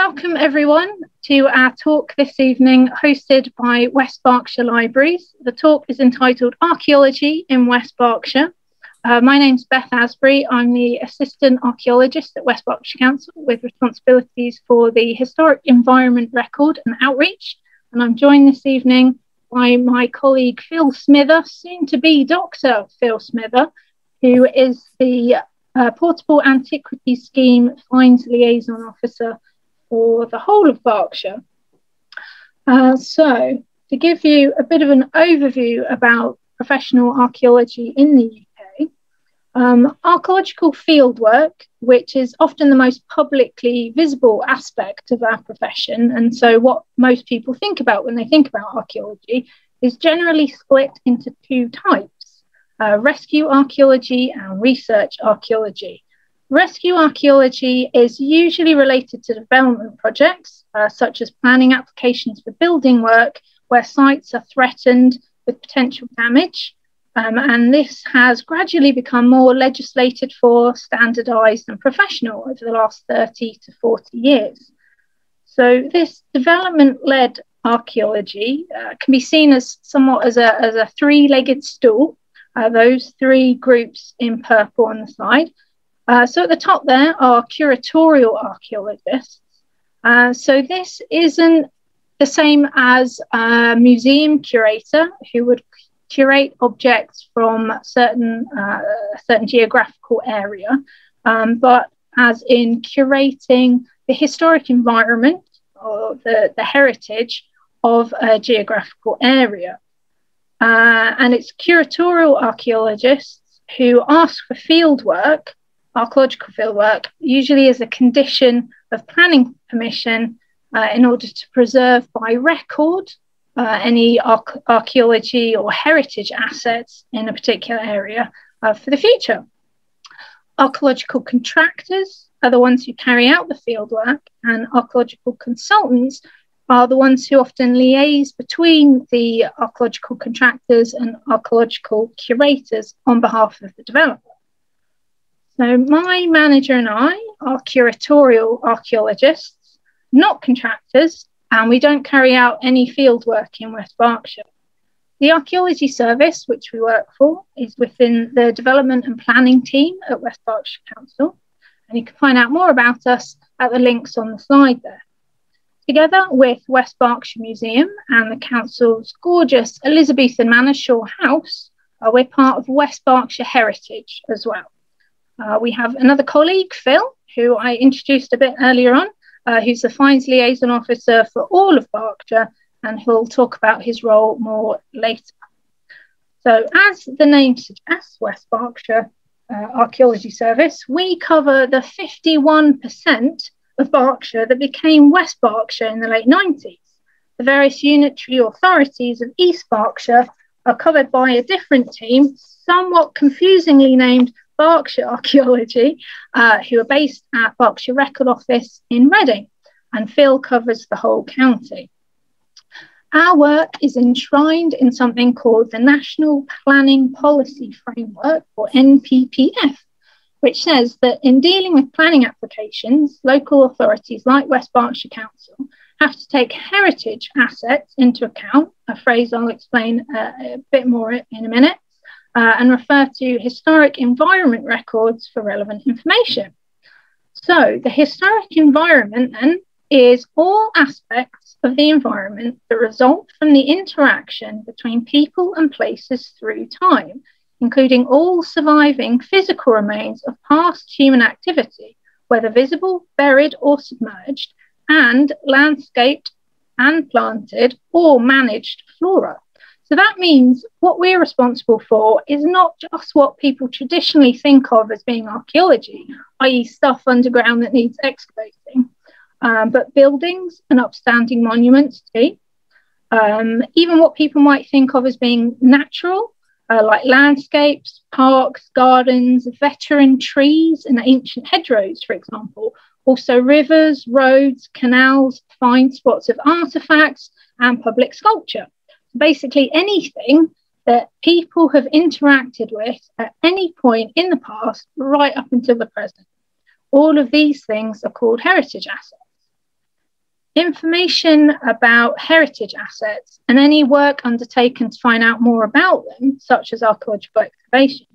Welcome everyone to our talk this evening, hosted by West Berkshire Libraries. The talk is entitled Archaeology in West Berkshire. My name's Beth Asbury. I'm the Assistant Archaeologist at West Berkshire Council with responsibilities for the Historic Environment Record and Outreach. And I'm joined this evening by my colleague Phil Smither, soon to be Dr. Phil Smither, who is the Portable Antiquities Scheme Finds Liaison Officer for the whole of Berkshire. So to give you a bit of an overview about professional archaeology in the UK, archaeological fieldwork, which is often the most publicly visible aspect of our profession, and so what most people think about when they think about archaeology, is generally split into two types: rescue archaeology and research archaeology. Rescue archaeology is usually related to development projects, such as planning applications for building work where sites are threatened with potential damage. And this has gradually become more legislated for, standardised and professional over the last 30 to 40 years. So this development-led archaeology can be seen as somewhat as a three-legged stool, those three groups in purple on the slide. So at the top there are curatorial archaeologists. So this isn't the same as a museum curator who would curate objects from a certain geographical area, but as in curating the historic environment or the heritage of a geographical area. And it's curatorial archaeologists who ask for fieldwork, archaeological fieldwork, usually as a condition of planning permission in order to preserve by record any archaeology or heritage assets in a particular area for the future. Archaeological contractors are the ones who carry out the fieldwork, and archaeological consultants are the ones who often liaise between the archaeological contractors and archaeological curators on behalf of the developer. So my manager and I are curatorial archaeologists, not contractors, and we don't carry out any field work in West Berkshire. The Archaeology Service, which we work for, is within the development and planning team at West Berkshire Council, and you can find out more about us at the links on the slide there. Together with West Berkshire Museum and the Council's gorgeous Elizabethan Manor Shore House, we're part of West Berkshire Heritage as well. We have another colleague, Phil, who I introduced a bit earlier on, who's the Finds Liaison Officer for all of Berkshire, and he'll talk about his role more later. So as the name suggests, West Berkshire Archaeology Service, we cover the 51% of Berkshire that became West Berkshire in the late 90s. The various unitary authorities of East Berkshire are covered by a different team, somewhat confusingly named Berkshire Archaeology, who are based at Berkshire Record Office in Reading, and Phil covers the whole county. Our work is enshrined in something called the National Planning Policy Framework, or NPPF, which says that in dealing with planning applications, local authorities like West Berkshire Council have to take heritage assets into account, a phrase I'll explain a bit more in a minute, and refer to historic environment records for relevant information. So the historic environment then is all aspects of the environment that result from the interaction between people and places through time, including all surviving physical remains of past human activity, whether visible, buried or submerged, and landscaped and planted or managed flora. So that means what we're responsible for is not just what people traditionally think of as being archaeology, i.e. stuff underground that needs excavating, but buildings and upstanding monuments too. Even what people might think of as being natural, like landscapes, parks, gardens, veteran trees and ancient hedgerows, for example. Also rivers, roads, canals, find spots of artefacts and public sculpture. Basically anything that people have interacted with at any point in the past right up until the present. All of these things are called heritage assets. Information about heritage assets and any work undertaken to find out more about them, such as archaeological excavations,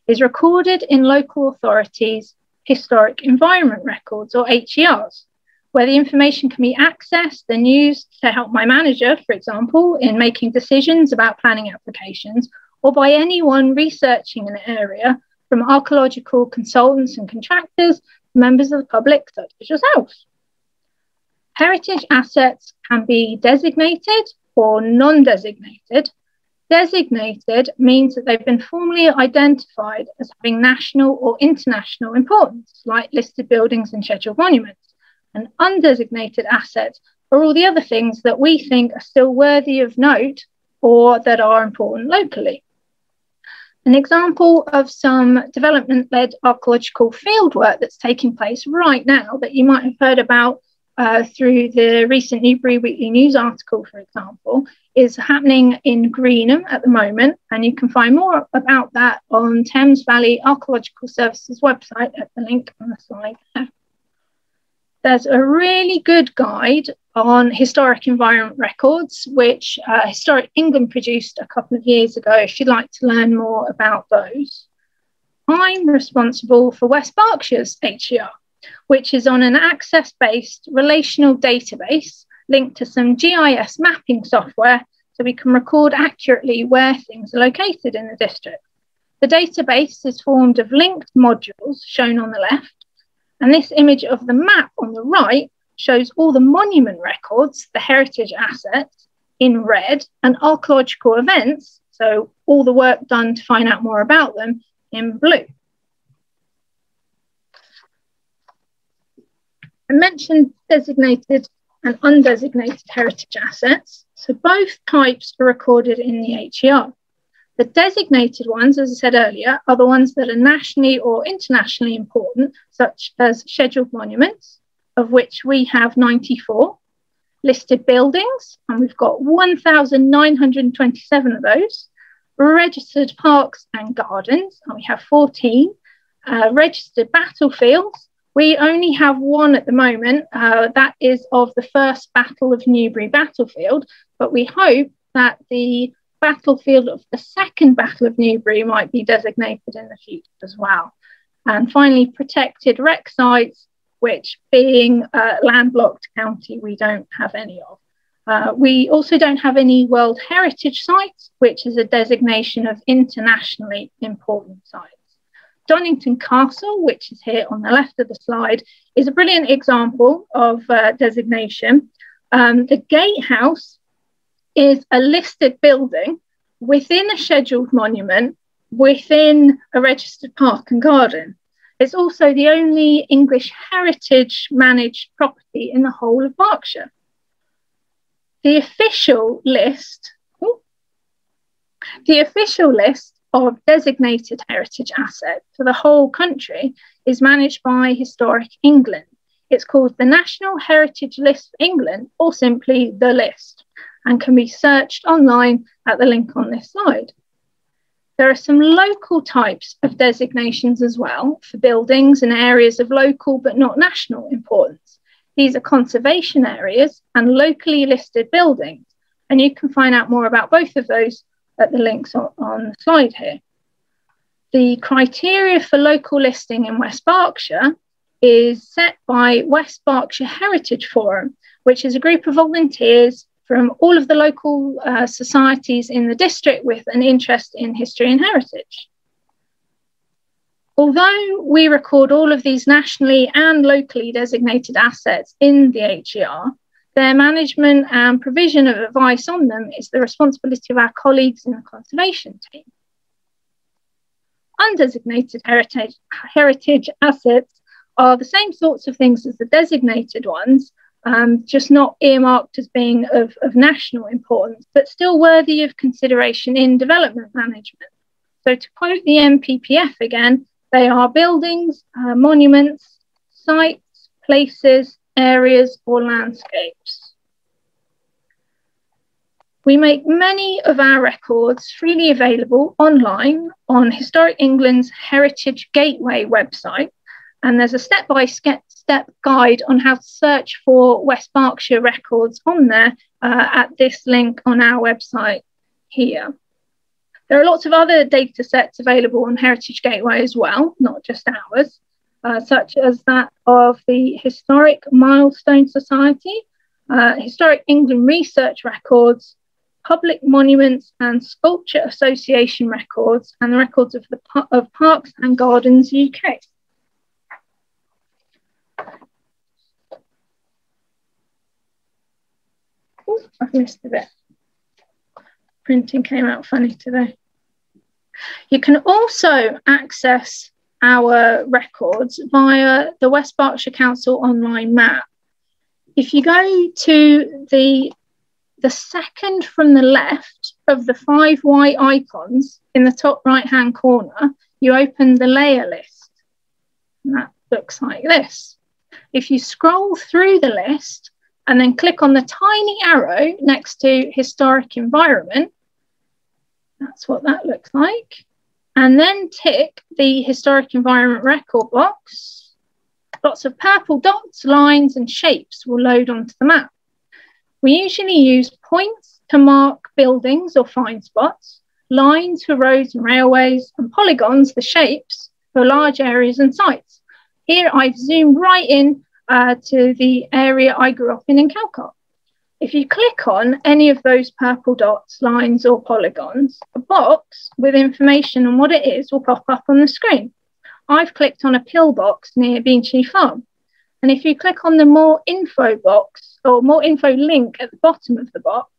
is recorded in local authorities' historic environment records, or HERs, where the information can be accessed and used to help my manager, for example, in making decisions about planning applications, or by anyone researching an area, from archaeological consultants and contractors, members of the public, such as yourselves. Heritage assets can be designated or non-designated. Designated means that they've been formally identified as having national or international importance, like listed buildings and scheduled monuments. And undesignated assets are all the other things that we think are still worthy of note or that are important locally. An example of some development-led archaeological fieldwork that's taking place right now that you might have heard about through the recent Newbury Weekly News article, for example, is happening in Greenham at the moment, and you can find more about that on Thames Valley Archaeological Service's website at the link on the slide there. There's a really good guide on historic environment records, which Historic England produced a couple of years ago, if you'd like to learn more about those. I'm responsible for West Berkshire's HER, which is on an access-based relational database linked to some GIS mapping software so we can record accurately where things are located in the district. The database is formed of linked modules shown on the left, and this image of the map on the right shows all the monument records, the heritage assets, in red, and archaeological events, so all the work done to find out more about them, in blue. I mentioned designated and undesignated heritage assets, so both types are recorded in the HER. The designated ones, as I said earlier, are the ones that are nationally or internationally important, such as scheduled monuments, of which we have 94, listed buildings, and we've got 1,927 of those, registered parks and gardens, and we have 14, registered battlefields. We only have one at the moment, that is of the first Battle of Newbury battlefield, but we hope that the battlefield of the second Battle of Newbury might be designated in the future as well. And finally, protected wreck sites, which being a landlocked county, we don't have any of. We also don't have any World Heritage Sites, which is a designation of internationally important sites. Donington Castle, which is here on the left of the slide, is a brilliant example of designation. The gatehouse is a listed building within a scheduled monument within a registered park and garden. It's also the only English heritage managed property in the whole of Berkshire. The official list of designated heritage assets for the whole country is managed by Historic England. It's called the National Heritage List for England, or simply the list, and can be searched online at the link on this slide. There are some local types of designations as well for buildings and areas of local but not national importance. These are conservation areas and locally listed buildings, and you can find out more about both of those at the links on the slide here. The criteria for local listing in West Berkshire is set by West Berkshire Heritage Forum, which is a group of volunteers from all of the local societies in the district with an interest in history and heritage. Although we record all of these nationally and locally designated assets in the HER, their management and provision of advice on them is the responsibility of our colleagues in the conservation team. Undesignated heritage assets are the same sorts of things as the designated ones, just not earmarked as being of national importance, but still worthy of consideration in development management. So to quote the NPPF again, they are buildings, monuments, sites, places, areas, or landscapes. We make many of our records freely available online on Historic England's Heritage Gateway website, And there's a step-by-step guide on how to search for West Berkshire records on there at this link on our website here. There are lots of other data sets available on Heritage Gateway as well, not just ours, such as that of the Historic Milestone Society, Historic England Research Records, Public Monuments and Sculpture Association records, and the records of Parks and Gardens UK. Oh, I've missed a bit. Printing came out funny today. You can also access our records via the West Berkshire Council online map. If you go to the second from the left of the 5 white icons in the top right-hand corner, you open the layer list. And that looks like this. If you scroll through the list and then click on the tiny arrow next to Historic Environment, that's what that looks like. And then tick the Historic Environment record box. Lots of purple dots, lines and shapes will load onto the map. We usually use points to mark buildings or find spots, lines for roads and railways, and polygons, the shapes, for large areas and sites. Here I've zoomed right in to the area I grew up in Calcott. If you click on any of those purple dots, lines or polygons, a box with information on what it is will pop up on the screen. I've clicked on a pillbox near Beanchley Farm. And if you click on the more info box or more info link at the bottom of the box,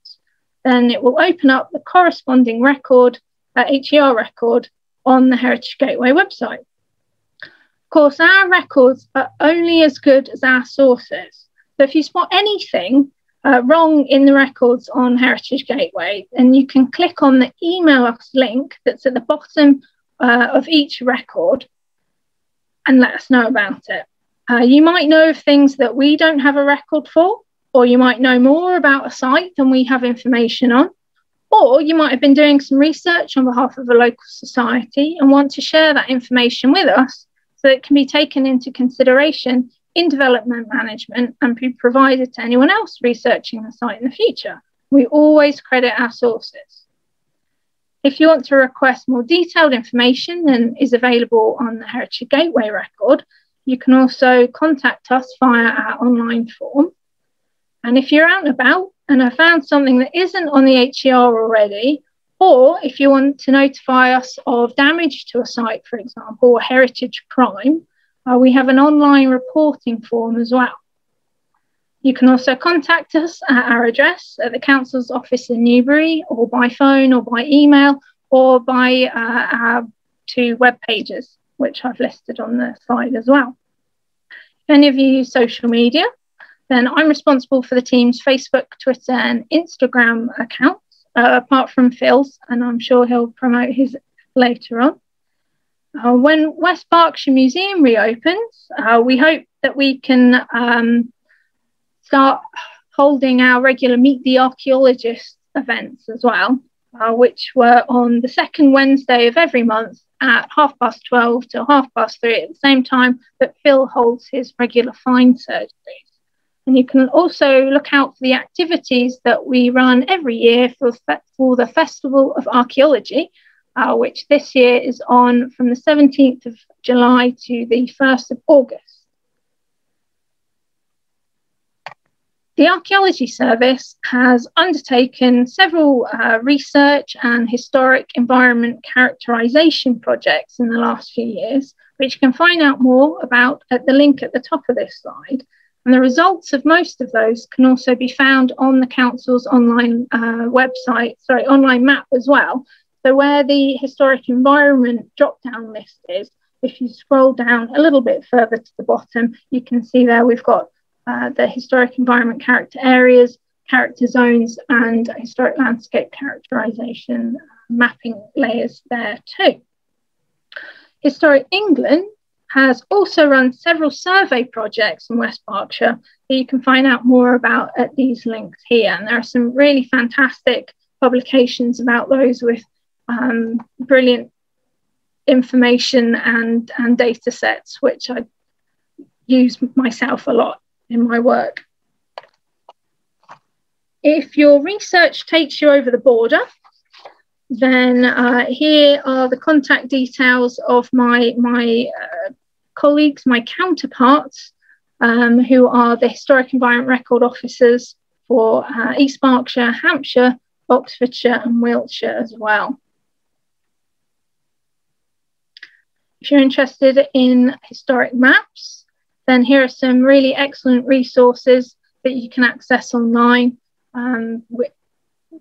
then it will open up the corresponding record, HER record, on the Heritage Gateway website. Of course, our records are only as good as our sources. So if you spot anything wrong in the records on Heritage Gateway, then you can click on the email us link that's at the bottom of each record and let us know about it. You might know of things that we don't have a record for, or you might know more about a site than we have information on, or you might have been doing some research on behalf of a local society and want to share that information with us so it can be taken into consideration in development management and be provided to anyone else researching the site in the future. We always credit our sources. If you want to request more detailed information than is available on the Heritage Gateway record, you can also contact us via our online form. And if you're out and about and have found something that isn't on the HER already, or if you want to notify us of damage to a site, for example, or heritage crime, we have an online reporting form as well. You can also contact us at our address at the Council's office in Newbury, or by phone, or by email, or by our 2 web pages, which I've listed on the slide as well. If any of you use social media, then I'm responsible for the team's Facebook, Twitter, and Instagram accounts, apart from Phil's, and I'm sure he'll promote his later on. When West Berkshire Museum reopens, we hope that we can start holding our regular Meet the Archaeologist events as well, which were on the second Wednesday of every month at 12:30 till 3:30 at the same time that Phil holds his regular find surgeries. And you can also look out for the activities that we run every year for the Festival of Archaeology, which this year is on from the 17th of July to the 1st of August. The Archaeology Service has undertaken several research and historic environment characterisation projects in the last few years, which you can find out more about at the link at the top of this slide. And the results of most of those can also be found on the Council's online online map as well. So where the historic environment drop-down list is, if you scroll down a little bit further to the bottom, you can see there we've got the historic environment character areas, character zones, and historic landscape characterisation mapping layers there too. Historic England has also run several survey projects in West Berkshire that you can find out more about at these links here. And there are some really fantastic publications about those with brilliant information and data sets, which I'd use myself a lot in my work. If your research takes you over the border, then here are the contact details of my colleagues, my counterparts, who are the Historic Environment Record Officers for East Berkshire, Hampshire, Oxfordshire and Wiltshire as well. If you're interested in historic maps, then here are some really excellent resources that you can access online.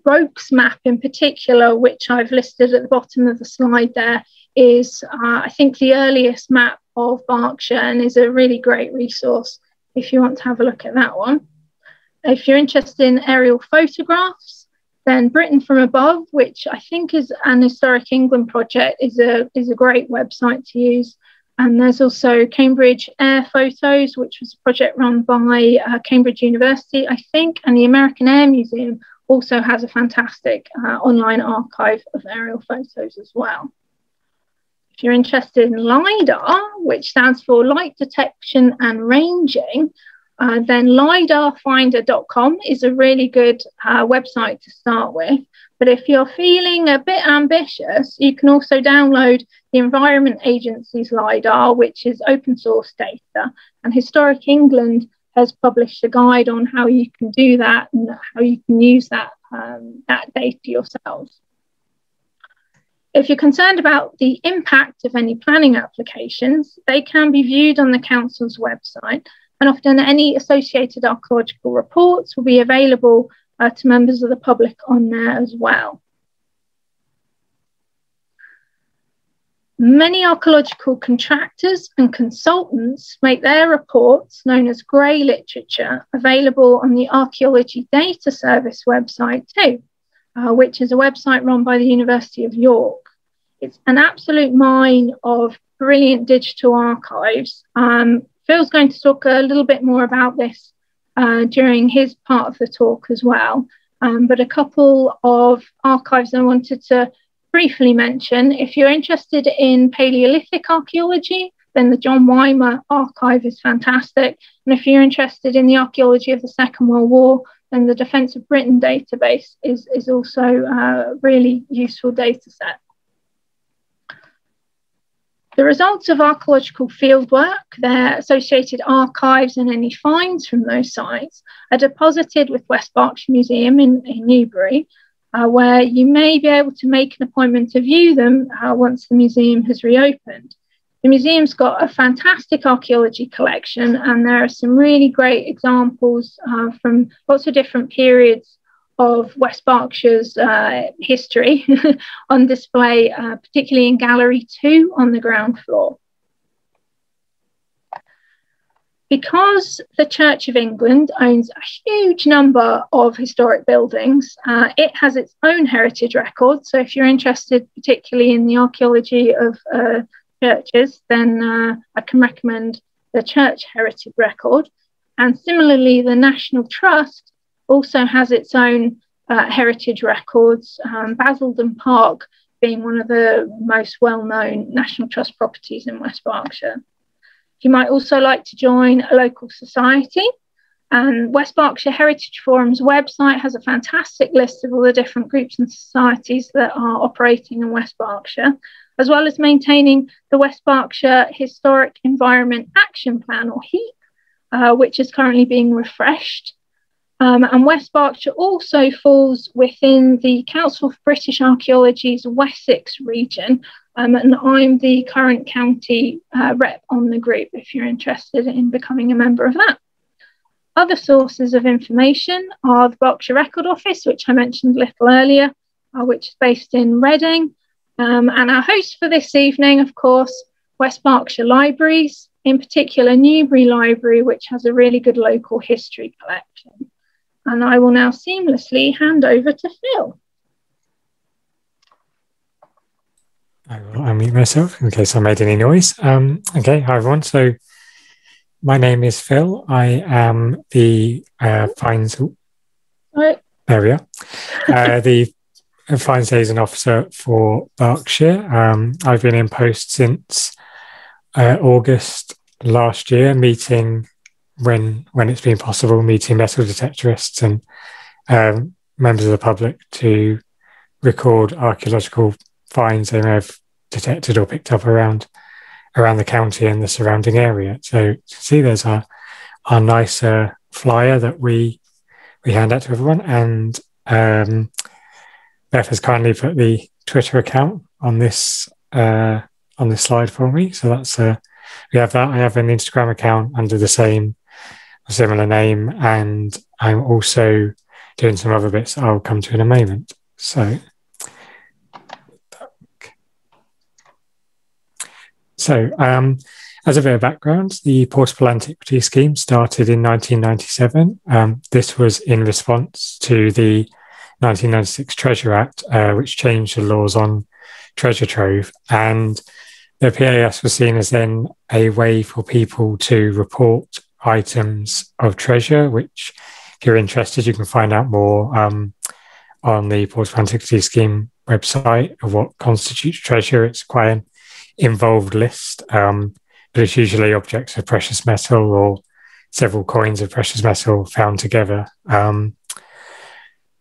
Roke's map in particular, which I've listed at the bottom of the slide there, is I think the earliest map of Berkshire and is a really great resource if you want to have a look at that one. If you're interested in aerial photographs, then Britain from Above, which I think is an Historic England project, is a great website to use. And there's also Cambridge Air Photos, which was a project run by Cambridge University, I think, and the American Air Museum also has a fantastic online archive of aerial photos as well. If you're interested in LiDAR, which stands for Light Detection and Ranging, then lidarfinder.com is a really good website to start with. But if you're feeling a bit ambitious, you can also download the Environment Agency's LiDAR, which is open source data. And Historic England has published a guide on how you can do that and how you can use that data yourselves. If you're concerned about the impact of any planning applications, they can be viewed on the Council's website, and often any associated archaeological reports will be available to members of the public on there as well. Many archaeological contractors and consultants make their reports, known as grey literature, available on the Archaeology Data Service website too, which is a website run by the University of York. It's an absolute mine of brilliant digital archives. Phil's going to talk a little bit more about this during his part of the talk as well. But a couple of archives I wanted to briefly mention. If you're interested in Paleolithic archaeology, then the John Weimer archive is fantastic. And if you're interested in the archaeology of the Second World War, then the Defence of Britain database is also a really useful data set. The results of archaeological fieldwork, their associated archives and any finds from those sites are deposited with West Berkshire Museum in Newbury, where you may be able to make an appointment to view them once the museum has reopened. The museum's got a fantastic archaeology collection, and there are some really great examples from lots of different periods of West Berkshire's history on display, particularly in Gallery 2 on the ground floor. Because the Church of England owns a huge number of historic buildings, it has its own heritage record. So if you're interested particularly in the archaeology of churches, then I can recommend the Church Heritage Record. And similarly, the National Trust also has its own heritage records, Basildon Park being one of the most well-known National Trust properties in West Berkshire. You might also like to join a local society, and West Berkshire Heritage Forum's website has a fantastic list of all the different groups and societies that are operating in West Berkshire, as well as maintaining the West Berkshire Historic Environment Action Plan, or HEAP, which is currently being refreshed. And West Berkshire also falls within the Council of British Archaeology's Wessex region, and I'm the current county rep on the group if you're interested in becoming a member of that. Other sources of information are the Berkshire Record Office, which I mentioned a little earlier, which is based in Reading, and our host for this evening, of course, West Berkshire Libraries, in particular Newbury Library, which has a really good local history collection. And I will now seamlessly hand over to Phil. I will unmute myself in case I made any noise. Okay, hi everyone. So my name is Phil. I am the Finds area, the Finds Liaison Officer for Berkshire. I've been in post since August last year, meeting when it's been possible, meeting metal detectorists and members of the public to record archaeological finds they may have detected or picked up around the county and the surrounding area. So you see there's our nice flyer that we hand out to everyone, and Beth has kindly put the Twitter account on this slide for me. So that's we have that. I have an Instagram account under the similar name, and I'm also doing some other bits that I'll come to in a moment. So as a bit of background, the Portable Antiquity Scheme started in 1997. This was in response to the 1996 Treasure Act, which changed the laws on treasure trove. And the PAS was seen as then a way for people to report items of treasure, which, if you're interested, you can find out more on the Portable Antiquity Scheme website of what constitutes treasure. It's quite an involved list, but it's usually objects of precious metal or several coins of precious metal found together.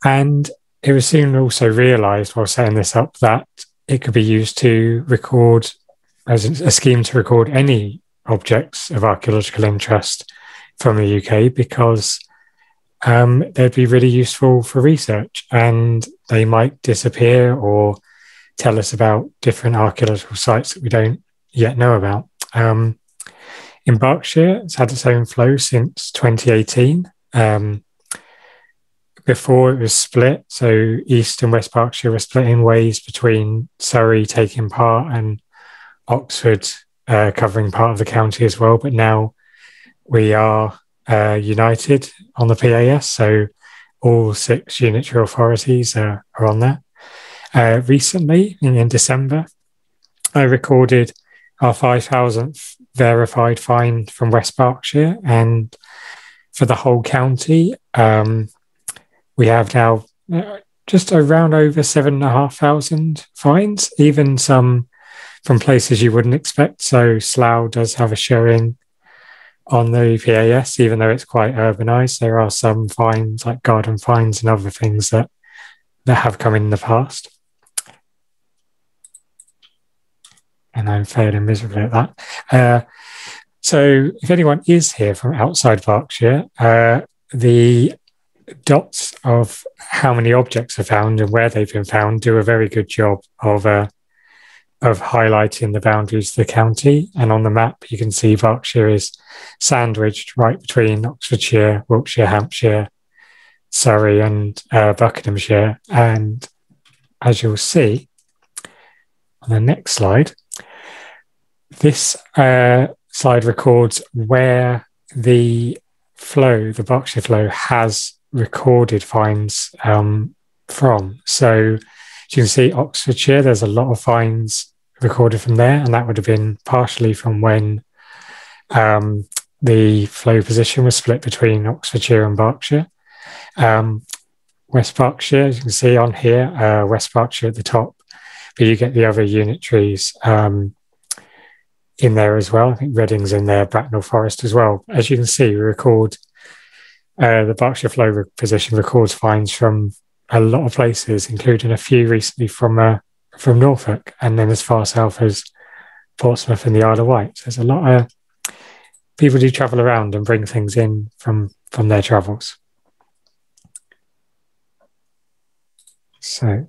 And it was soon also realised while setting this up that it could be used to record, as a scheme to record any objects of archaeological interest from the UK, because they'd be really useful for research and they might disappear or tell us about different archaeological sites that we don't yet know about. In Berkshire, it's had its own flow since 2018. Before it was split, so East and West Berkshire were split in ways between Surrey taking part and Oxford covering part of the county as well. But now we are united on the PAS, so all 6 unitary authorities are on there. Recently, in December, I recorded our 5,000th verified find from West Berkshire, and for the whole county, we have now just around over 7,500 finds, even some from places you wouldn't expect. So Slough does have a showing on the PAS, even though it's quite urbanised. There are some finds like garden finds and other things that have come in the past. And I'm failing miserably at that. So if anyone is here from outside Berkshire, the dots of how many objects are found and where they've been found do a very good job of highlighting the boundaries of the county. And on the map, you can see Berkshire is sandwiched right between Oxfordshire, Wiltshire, Hampshire, Surrey, and Buckinghamshire. And as you'll see on the next slide, this slide records where the Berkshire flow, has recorded finds from. So as you can see, Oxfordshire, there's a lot of finds recorded from there, and that would have been partially from when the flow position was split between Oxfordshire and Berkshire. West Berkshire, as you can see on here, West Berkshire at the top, but you get the other unitaries in there as well. I think Reading's in there, Bracknell Forest as well. As you can see, we record the Berkshire flow position records finds from a lot of places, including a few recently from Norfolk, and then as far south as Portsmouth and the Isle of Wight. So there's a lot of people do travel around and bring things in from their travels. So,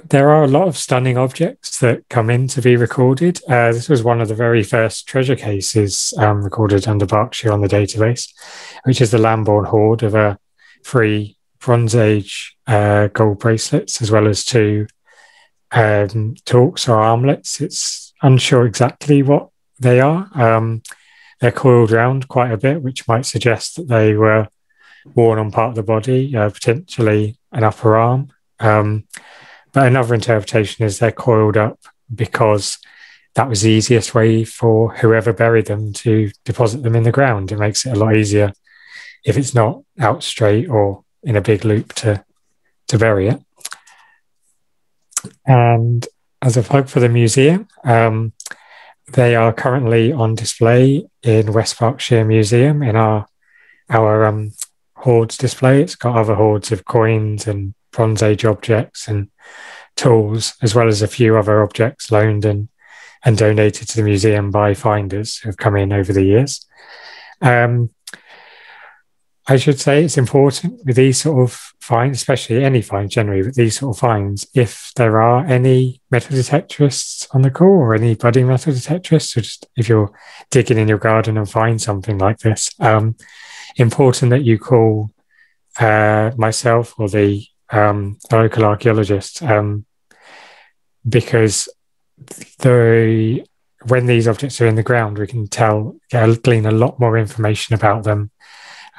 there are a lot of stunning objects that come in to be recorded. This was one of the very first treasure cases recorded under Berkshire on the database, which is the Lambourne hoard of 3 Bronze Age gold bracelets, as well as 2 torques or armlets. It's unsure exactly what they are. They're coiled round quite a bit, which might suggest that they were worn on part of the body, potentially an upper arm. But another interpretation is they're coiled up because that was the easiest way for whoever buried them to deposit them in the ground. It makes it a lot easier if it's not out straight or in a big loop to bury it. And as a plug for the museum, they are currently on display in West Berkshire Museum in our hoards display. It's got other hoards of coins and Bronze Age objects and tools, as well as a few other objects loaned and donated to the museum by finders who have come in over the years. I should say it's important with these sort of finds, especially any finds generally, but these sort of finds, if there are any metal detectorists on the call or any budding metal detectorists, or just if you're digging in your garden and find something like this, important that you call myself or the local archaeologist, because when these objects are in the ground, we can glean a lot more information about them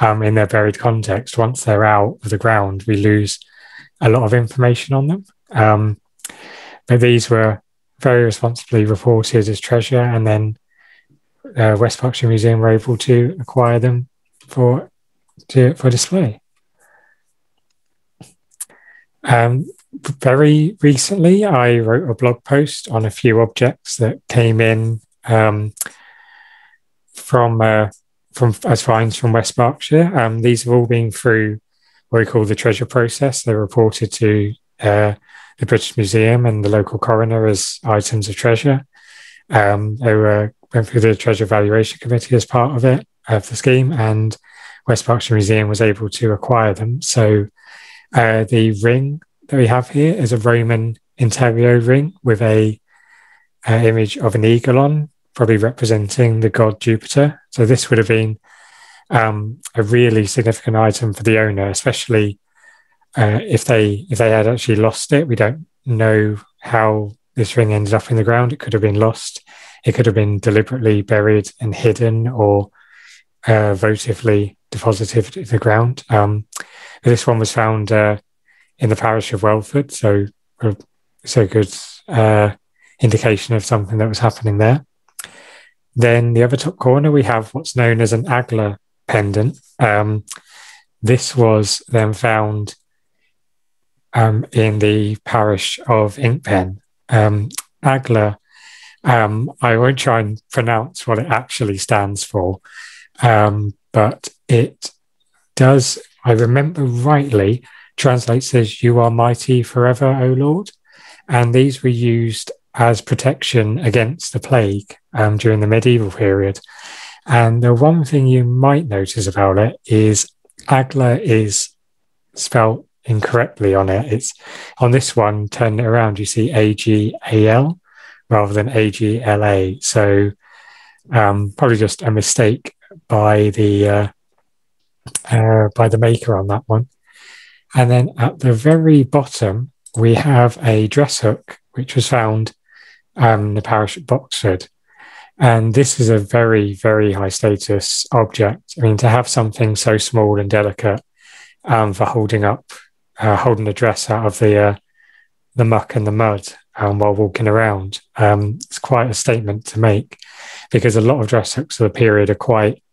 in their buried context. Once they're out of the ground, we lose a lot of information on them. But these were very responsibly reported as treasure, and then West Berkshire Museum were able to acquire them for display. Very recently, I wrote a blog post on a few objects that came in from as finds from West Berkshire. These have all been through what we call the treasure process. They're reported to the British Museum and the local coroner as items of treasure. They went through the Treasure Valuation Committee as part of the scheme, and West Berkshire Museum was able to acquire them. So the ring that we have here is a Roman intaglio ring with a image of an eagle on, probably representing the god Jupiter. So this would have been a really significant item for the owner, especially if they had actually lost it. We don't know how this ring ended up in the ground. It could have been lost. It could have been deliberately buried and hidden, or votively deposited in the ground. This one was found in the parish of Welford, so good indication of something that was happening there. Then the other top corner, we have what's known as an Agla pendant. This was then found in the parish of Inkpen. Agla, I won't try and pronounce what it actually stands for, but it does, I remember rightly, translates as "You are mighty forever, O Lord." And these were used as protection against the plague during the medieval period. And the one thing you might notice about it is Agla is spelt incorrectly on it. It's on this one, turn it around, you see AGAL rather than AGLA. So probably just a mistake by the maker on that one. And then at the very bottom, we have a dress hook, which was found in the parish of Boxford. And this is a very, very high status object. I mean, to have something so small and delicate for holding the dress out of the muck and the mud while walking around, it's quite a statement to make, because a lot of dress hooks of the period are quite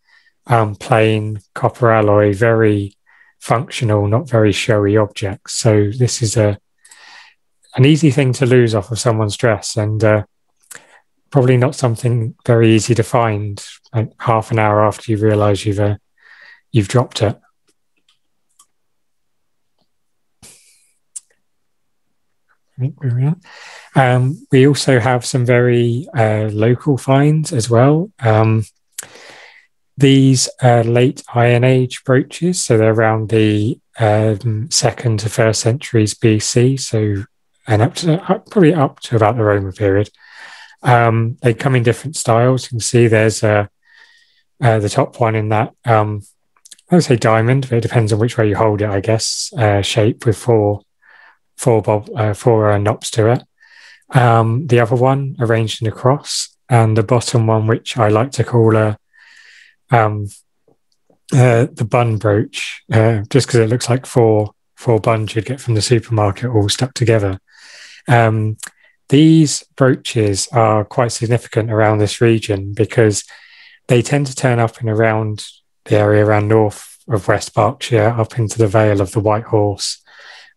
plain copper alloy, very functional, not very showy objects. So this is an easy thing to lose off of someone's dress, and probably not something very easy to find like half an hour after you realise you've dropped it. We also have some very local finds as well. These late Iron Age brooches, so they're around the 2nd to 1st centuries BC, so and probably up to about the Roman period. They come in different styles. You can see there's the top one in that I would say diamond, but it depends on which way you hold it, I guess. Shape with four knobs to it. The other one arranged in a cross, and the bottom one, which I like to call the bun brooch, just because it looks like four buns you'd get from the supermarket all stuck together. These brooches are quite significant around this region because they tend to turn up in around the area around north of West Berkshire, up into the Vale of the White Horse,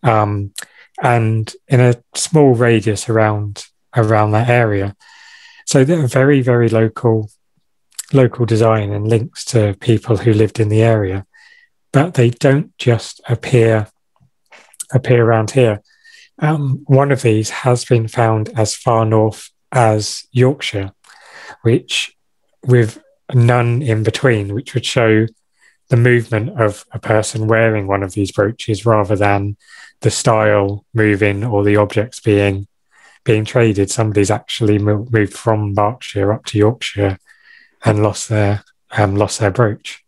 and in a small radius around around that area. So they're very, very local design and links to people who lived in the area, but they don't just appear around here. One of these has been found as far north as Yorkshire, which with none in between, which would show the movement of a person wearing one of these brooches rather than the style moving or the objects being traded. Somebody's actually moved from Berkshire up to Yorkshire and lost their brooch.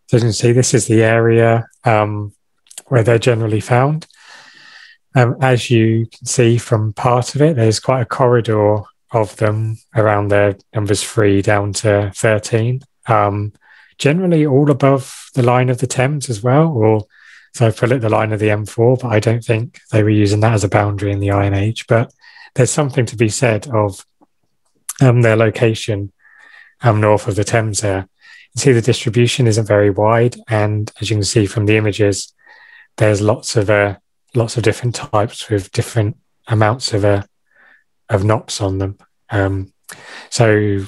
So you can see this is the area where they're generally found. As you can see from part of it, there's quite a corridor of them around their numbers 3 down to 13. Generally all above the line of the Thames as well, or so I put it the line of the M4, but I don't think they were using that as a boundary in the Iron Age. But there's something to be said of their location north of the Thames there. You see the distribution isn't very wide, and as you can see from the images, there's lots of different types with different amounts of knots on them. So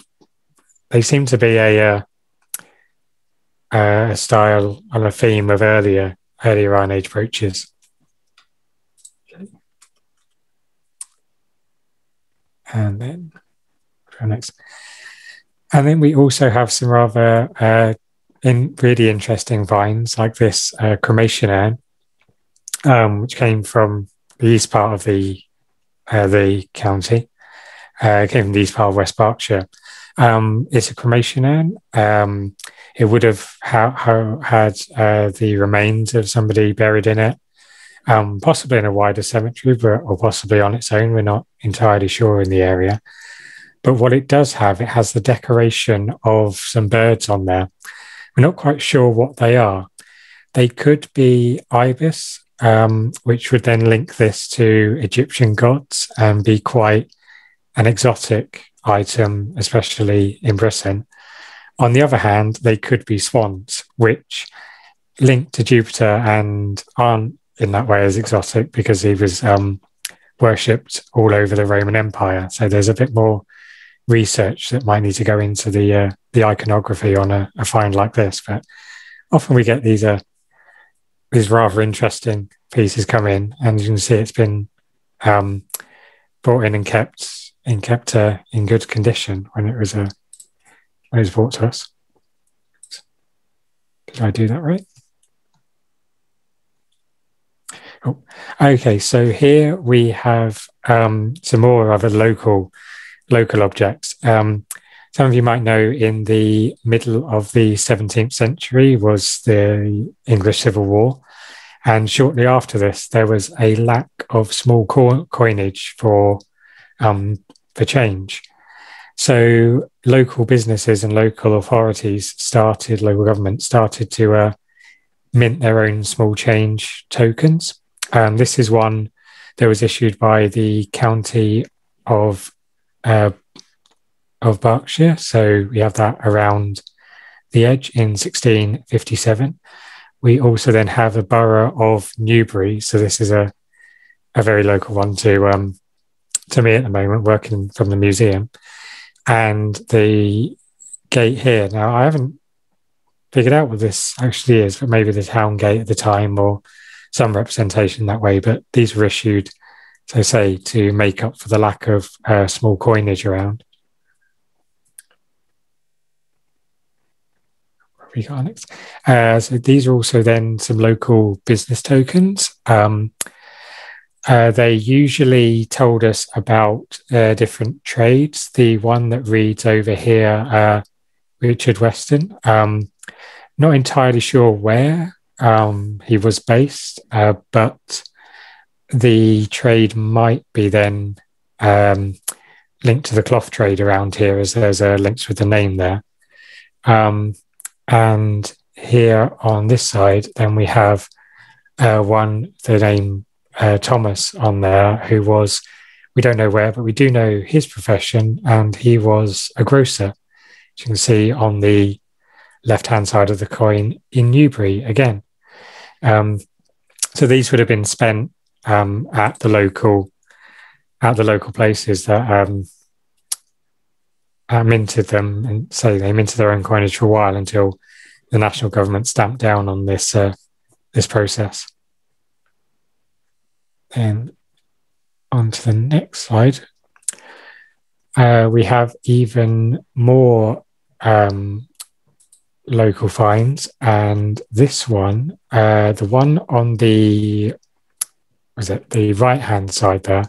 they seem to be a style and a theme of earlier Iron Age brooches. Okay. And then next. And then we also have some rather really interesting finds, like this cremation urn, which came from the east part of the county. Came from the east part of West Berkshire. It's a cremation urn. It would have had the remains of somebody buried in it, possibly in a wider cemetery, or possibly on its own. We're not entirely sure in the area. But what it does have, it has the decoration of some birds on there. We're not quite sure what they are. They could be ibis, which would then link this to Egyptian gods and be quite an exotic item, especially in Britain. On the other hand, they could be swans, which link to Jupiter and aren't in that way as exotic because he was worshipped all over the Roman Empire. So there's a bit more research that might need to go into the iconography on a find like this. But often we get these rather interesting pieces come in, and you can see it's been brought in and kept in good condition when it was brought to us. Did I do that right? Oh, okay. So here we have some more other local objects. Some of you might know in the middle of the 17th century was the English Civil War. And shortly after this, there was a lack of small coinage for change. So local businesses and local government started to mint their own small change tokens. This is one that was issued by the county of Berkshire. So we have that around the edge in 1657. We also then have a borough of Newbury. So this is a very local one to me at the moment, working from the museum. And the gate here, now I haven't figured out what this actually is, but maybe the town gate at the time or some representation that way. But these were issued, so say, to make up for the lack of small coinage around. We got next. So these are also then some local business tokens. They usually told us about different trades. The one that reads over here, Richard Weston, not entirely sure where he was based, but the trade might be then linked to the cloth trade around here, as there's links with the name there. And here on this side, then we have the name Thomas on there, who was, we don't know where, but we do know his profession, and he was a grocer, as you can see on the left-hand side of the coin in Newbury again. So these would have been spent at the local at the local places that minted them, and say they minted their own coinage for a while until the national government stamped down on this this process. Then on to the next slide, we have even more local finds, and this one, the one on the right hand side there,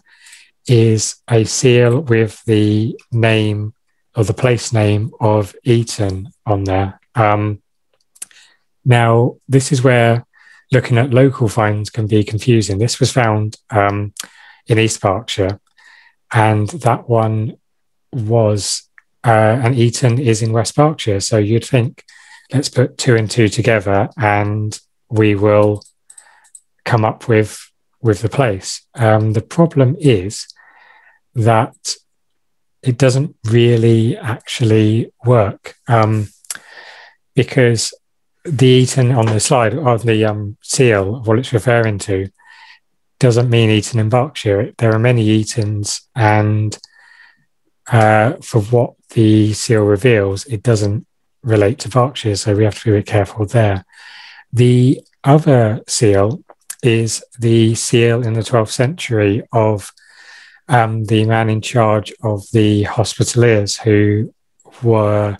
is a seal with the name or the place name of Eton on there. Now, this is where looking at local finds can be confusing. This was found in East Berkshire, and that one was, and Eton is in West Berkshire. So you'd think, let's put 2 and 2 together and we will come up with the place. The problem is that it doesn't really actually work, because the Eton on the slide, or the seal of what it's referring to, doesn't mean Eton in Berkshire. There are many Etons, and for what the seal reveals, it doesn't relate to Berkshire, so we have to be careful there. The other seal is the seal in the 12th century of the man in charge of the Hospitallers, who was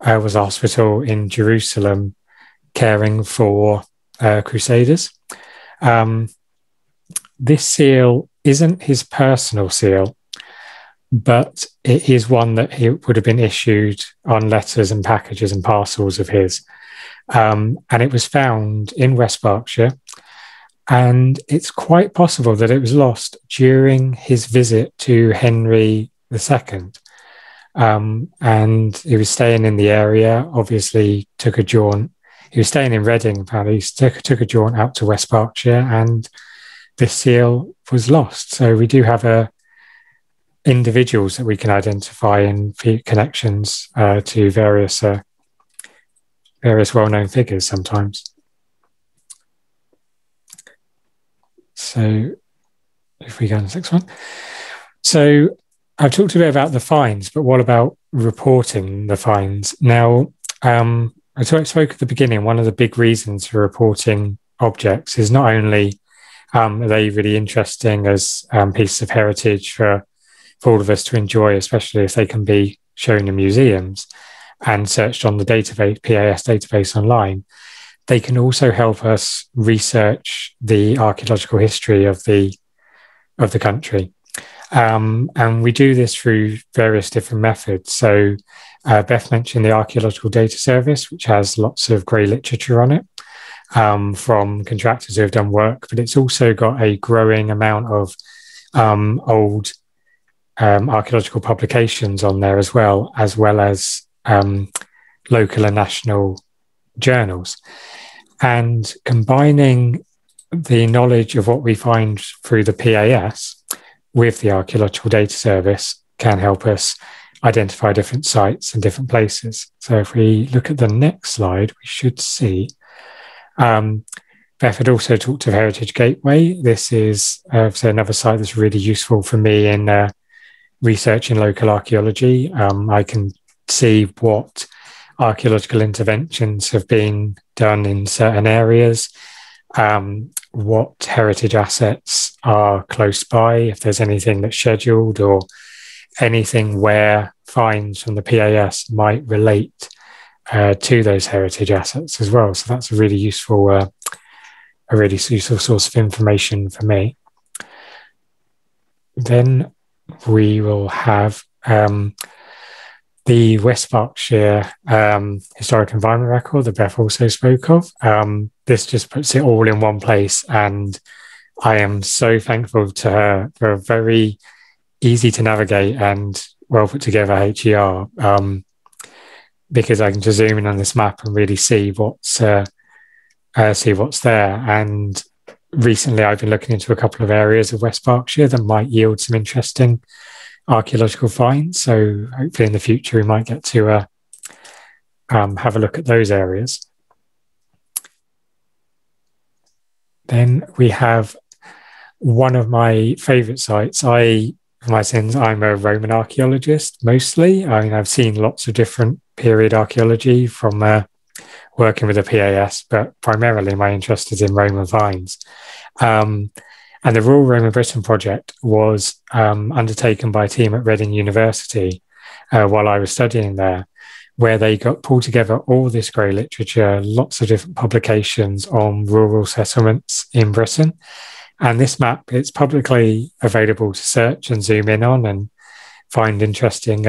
a hospital in Jerusalem caring for crusaders. This seal isn't his personal seal, but it is one that he would have been issued on letters and packages and parcels of his. And it was found in West Berkshire, and it's quite possible that it was lost during his visit to Henry II. And he was staying in the area, obviously took a jaunt. He was staying in Reading, apparently. He took a jaunt out to West Berkshire, and this seal was lost. So we do have individuals that we can identify in connections to various well-known figures sometimes. So if we go on to the next one. So I've talked a bit about the finds, but what about reporting the finds? Now, I spoke at the beginning, one of the big reasons for reporting objects is not only are they really interesting as pieces of heritage for all of us to enjoy, especially if they can be shown in museums and searched on the database, PAS database online, they can also help us research the archaeological history of the country. And we do this through various different methods. So Beth mentioned the Archaeological Data Service, which has lots of great literature on it from contractors who have done work, but it's also got a growing amount of old archaeological publications on there as well as local and national journals. And combining the knowledge of what we find through the PAS with the Archaeological Data Service can help us identify different sites and different places. So if we look at the next slide, we should see Beth had also talked of Heritage Gateway. This is another site that's really useful for me in researching local archaeology. I can see what archaeological interventions have been done in certain areas, what heritage assets are close by, if there's anything that's scheduled or anything where finds from the PAS might relate to those heritage assets as well. So that's a really useful source of information for me. Then we will have the West Berkshire Historic Environment Record that Beth also spoke of. This just puts it all in one place, and I am so thankful to her for a very easy to navigate and well put together HER, because I can just zoom in on this map and really see what's there. And recently I've been looking into a couple of areas of West Berkshire that might yield some interesting archaeological finds. So hopefully in the future we might get to have a look at those areas. Then we have one of my favourite sites. For my sins, I'm a Roman archaeologist mostly. I mean, I've seen lots of different period archaeology from working with the PAS, but primarily my interest is in Roman finds. And the Royal Roman Britain project was undertaken by a team at Reading University while I was studying there, where they pulled together all this great literature, lots of different publications on rural settlements in Britain. And this map, it's publicly available to search and zoom in on and find interesting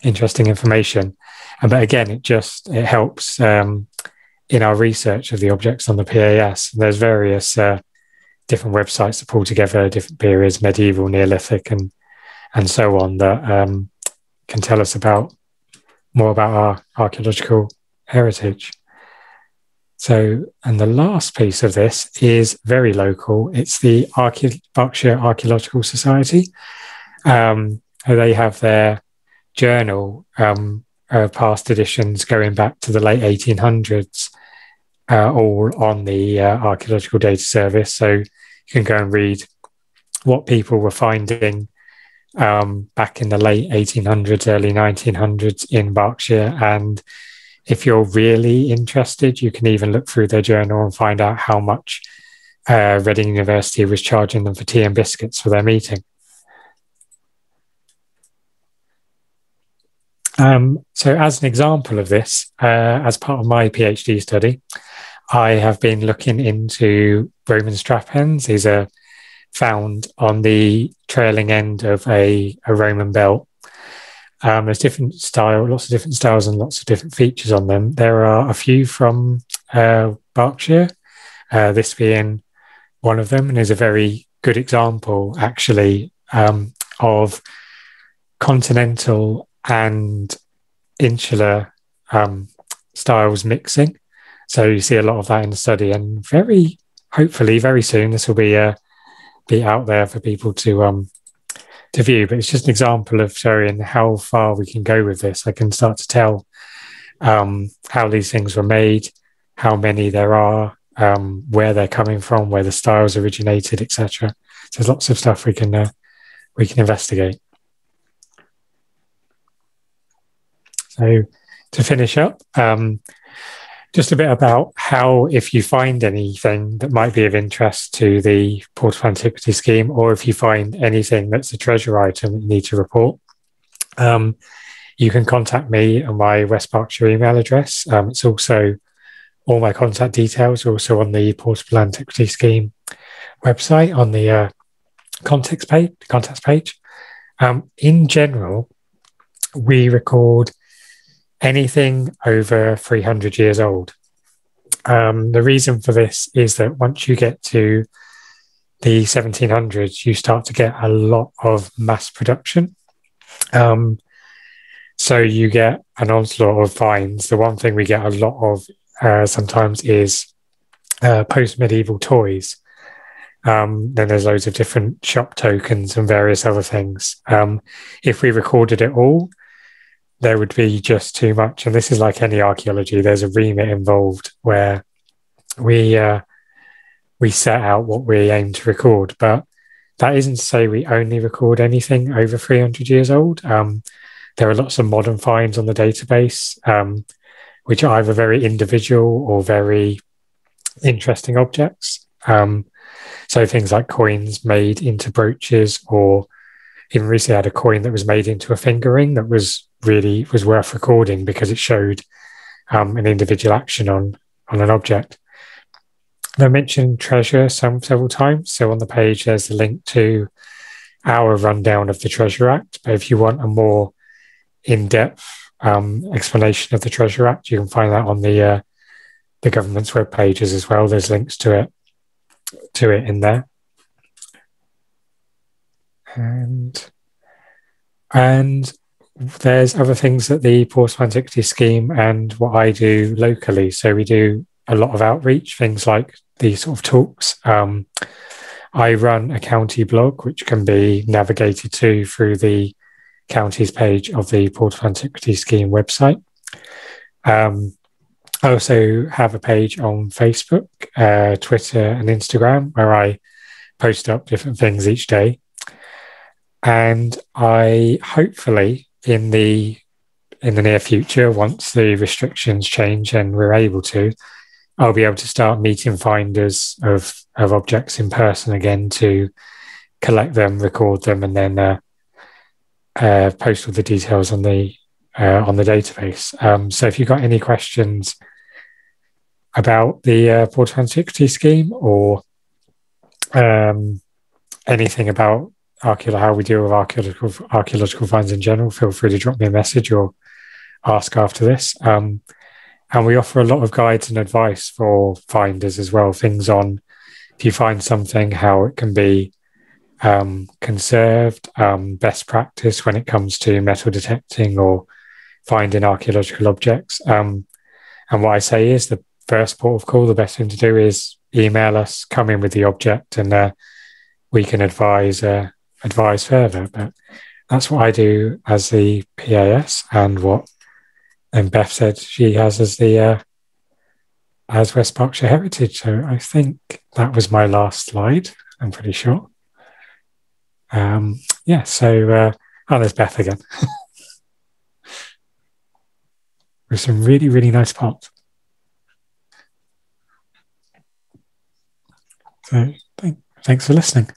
information. But again, it helps in our research of the objects on the PAS. There's various different websites that pull together different periods, medieval, Neolithic, and so on, that can tell us more about our archaeological heritage. So, and the last piece of this is very local. It's the Berkshire Archaeological Society. They have their journal, past editions going back to the late 1800s, all on the Archaeological Data Service. So you can go and read what people were finding back in the late 1800s, early 1900s in Berkshire. And if you're really interested, you can even look through their journal and find out how much Reading University was charging them for tea and biscuits for their meeting. So as an example of this, as part of my PhD study, I have been looking into Roman strap ends. These are found on the trailing end of a Roman belt. There's lots of different styles and lots of different features on them. There are a few from Berkshire, this being one of them, and is a very good example, actually, of continental and insular styles mixing. So you see a lot of that in the study, and hopefully very soon this will be out there for people to view. But it's just an example of showing how far we can go with this. I can start to tell how these things were made, how many there are, where they're coming from, where the styles originated, etc. So there's lots of stuff we can investigate. So to finish up, just a bit about how, if you find anything that might be of interest to the Portable Antiquity Scheme, or if you find anything that's a treasure item that you need to report, you can contact me on my West Berkshire email address. It's also, all my contact details are also on the Portable Antiquity Scheme website on the contacts page. In general, we record anything over 300 years old. The reason for this is that once you get to the 1700s, you start to get a lot of mass production. So you get an onslaught of finds. The one thing we get a lot of sometimes is post-medieval toys. Then there's loads of different shop tokens and various other things. If we recorded it all, there would be just too much. And this is like any archaeology. There's a remit involved where we set out what we aim to record. But that isn't to say we only record anything over 300 years old. There are lots of modern finds on the database, which are either very individual or very interesting objects. So things like coins made into brooches, or even recently had a coin that was made into a finger ring that was worth recording because it showed an individual action on an object. I mentioned treasure several times. So on the page, there's a link to our rundown of the Treasure Act. But if you want a more in-depth explanation of the Treasure Act, you can find that on the government's web pages as well. There's links to it in there. And there's other things that the Portable Antiquity Scheme and what I do locally. So we do a lot of outreach, things like these sort of talks. I run a county blog, which can be navigated to through the county's page of the Portable Antiquity Scheme website. I also have a page on Facebook, Twitter and Instagram, where I post up different things each day. And I hopefully in the near future, once the restrictions change and we're able to, I'll be able to start meeting finders of objects in person again to collect them, record them, and then post all the details on the database. So if you've got any questions about the Portal Antiquity scheme or anything about how we deal with archaeological finds in general, feel free to drop me a message or ask after this. And we offer a lot of guides and advice for finders as well. Things on if you find something, how it can be conserved, best practice when it comes to metal detecting or finding archaeological objects. And what I say is the first port of call, the best thing to do is email us, come in with the object, and we can advise further. But that's what I do as the PAS, and what Beth said she has as West Berkshire Heritage. So I think that was my last slide, I'm pretty sure. So there's Beth again. With some really, really nice pots. So thanks for listening.